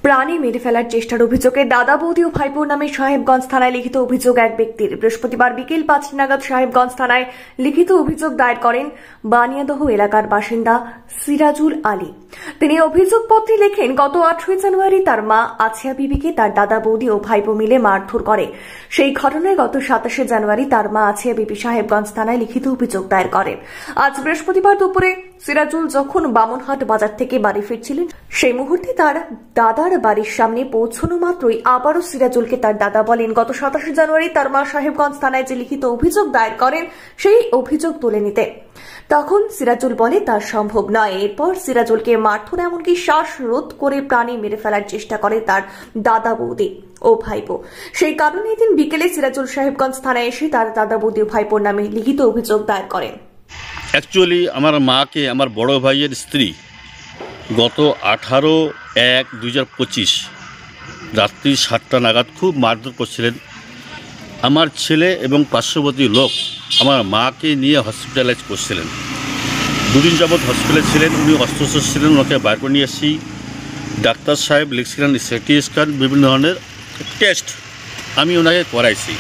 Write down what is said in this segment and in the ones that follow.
প্রাণী মেরে ফেলার চেষ্টার অভিযোগে দাদা বৌদি ও ভাইপোর নামে সাহেবগঞ্জ থানায় লিখিত অভিযোগ এক ব্যক্তির। বৃহস্পতিবার বিকেল 5টা নাগাদ সাহেবগঞ্জ থানায় লিখিত অভিযোগ দায়ের করেন বানিয়াদহ এলাকার বাসিন্দা সিরাজুল আলী। তিনি অভিযোগপত্রে লেখেন, গত 8ই জানুয়ারি তার মা আছিয়া বিবিকে তার দাদা বৌদি ও ভাইপো মিলে মারধর করে। সেই ঘটনায় গত 27শে জানুয়ারি তার মা আছিয়া বিবি সাহেবগঞ্জ থানায় লিখিত অভিযোগ দায়ের করেন। আজ বৃহস্পতিবার দুপুরে সিরাজুল যখন বামনহাট বাজার থেকে বাড়ি ফিরছিলেন, সেই মুহূর্তে তার দাদার বাড়ির সামনে পৌঁছানো মাত্রই আবারও সিরাজুলকে তার দাদা বলেন, গত 27শে জানুয়ারি তার মা সাহেবগঞ্জ থানায় যে লিখিত অভিযোগ দায়ের করেন সেই অভিযোগ তুলে নিতে। তখন সিরাজুল বলে তার সম্ভব নয়। এরপর সিরাজুলকে মারধর এমনকি শ্বাসরোধ করে প্রাণে মেরে ফেলার চেষ্টা করে তার দাদা বৌদি ও ভাইপো। সেই কারণে এদিন বিকেলে সিরাজুল সাহেবগঞ্জ থানায় এসে তার দাদা বৌদি ও ভাইপোর নামে লিখিত অভিযোগ দায়ের করেন। অ্যাকচুয়ালি আমার মাকে আমার বড় ভাইয়ের স্ত্রী গত 18/1/2025 রাত্রি 7টা নাগাদ খুব মারধর করছিলেন। আমার ছেলে এবং পার্শ্ববর্তী লোক আমার মাকে নিয়ে হসপিটালাইজ করছিলেন। দুদিন যাবৎ হসপিটালে ছিলেন, উনি অসুস্থ ছিলেন। ওনাকে বাইর করে নিয়ে আসি, ডাক্তার সাহেব লিখছিলেন সিটি স্ক্যান, বিভিন্ন ধরনের টেস্ট আমি ওনাকে করাইছি।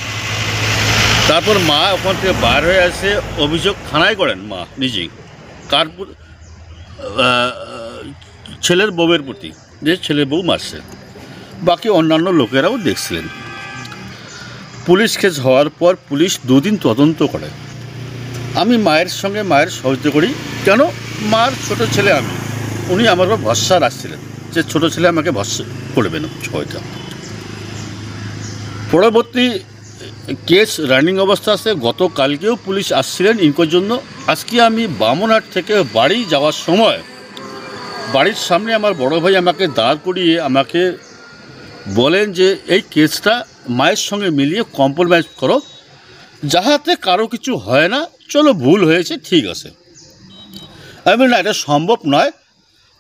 তারপর মা ওখান থেকে বার হয়ে আসে, অভিযোগ থানায় করেন মা নিজেই, কার ছেলের বউয়ের প্রতি, যে ছেলে বউ মারছে। বাকি অন্যান্য লোকেরাও দেখছিলেন। পুলিশ কেস হওয়ার পর পুলিশ 2 দিন তদন্ত করে। আমি মায়ের সঙ্গে মায়ের সহযোগিতা করি, কেন মার ছোট ছেলে আমি, উনি আমার উপর ভরসা রাখছিলেন যে ছোট ছেলে আমাকে ভরসা করবেন সহায়তা। পরবর্তী কেস রানিং অবস্থা আছে। গতকালকেও পুলিশ আসছিলেন ইনকোর জন্য। আজকে আমি বামনহাট থেকে বাড়ি যাওয়ার সময় বাড়ির সামনে আমার বড় ভাই আমাকে দাঁড় করিয়ে আমাকে বলেন যে এই কেসটা মায়ের সঙ্গে মিলিয়ে কম্প্রোমাইজ করো, যাহাতে কারো কিছু হয় না, চলো ভুল হয়েছে ঠিক আছে। আমি না, এটা সম্ভব নয়,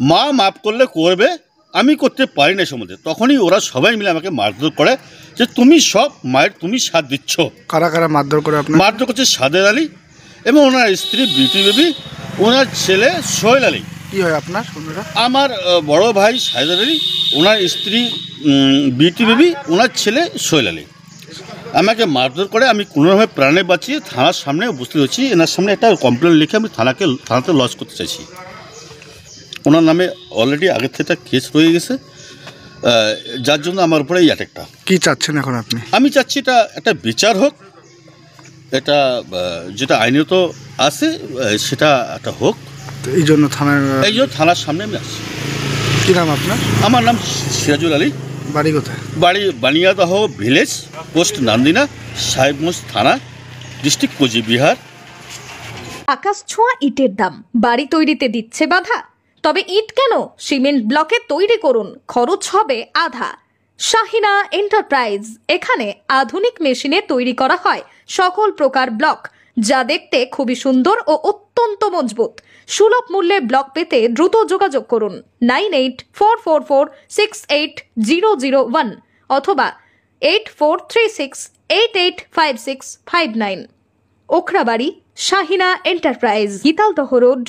মা মাফ করলে করবে, আমি করতে পারি না সম্বন্ধে। তখনই ওরা সবাই মিলে আমাকে মারধর করে যে তুমি সব মায়ের তুমি সাথ দিচ্ছ। কারা কারা মারধর করে? আপনার মারধর করছে সাদের আলী এবং ওনার স্ত্রী বিউটি বেবি, ওনার ছেলে সোহেল আলী। কি হয় আপনার? আমার বড় ভাই সাইদার আলী, ওনার স্ত্রী বিউটি বেবি, ওনার ছেলে সোহেল আলী আমাকে মারধর করে। আমি কোনোভাবে প্রাণে বাঁচিয়ে থানার সামনে উপস্থিত হচ্ছি। এনার সামনে একটা কমপ্লেন লিখে আমি থানাতে লজ করতে চাইছি। ওনার নামে অলরেডি আগের থেকে কেস রয়ে গেছে, যার জন্য আমার উপরে এই অ্যাটাকটা। কী চাচ্ছেন এখন আপনি? আমি চাচ্ছি এটা একটা বিচার হোক, এটা যেটা আইনত আছে সেটা একটা হোক। এই জন্য থানার সামনে আমি আসছি। কী নাম আপনার? আমার নাম সিরাজুল আলী। বাড়ি কোথায়? বাড়ি বানিয়াদহ ভিলেজ, পোস্ট নান্দিনা, সাহেবগঞ্জ থানা, ডিস্ট্রিক্ট কোচবিহার। আকাশ ছোঁয়া ইটের দাম বাড়ি তৈরিতে দিচ্ছে বাধা? তবে ইট কেন, সিমেন্ট ব্লকে তৈরি করুন, খরচ হবে আধা। শাহিনা এন্টারপ্রাইজ, এখানে আধুনিক মেশিনে তৈরি করা হয় সকল প্রকার ব্লক, যা দেখতে খুবই সুন্দর ও অত্যন্ত মজবুত। সুলভ মূল্যে ব্লক পেতে দ্রুত যোগাযোগ করুন 9844468001 অথবা 8436885659। Okhrabari, Shahina enterprise, Gitaldaha road.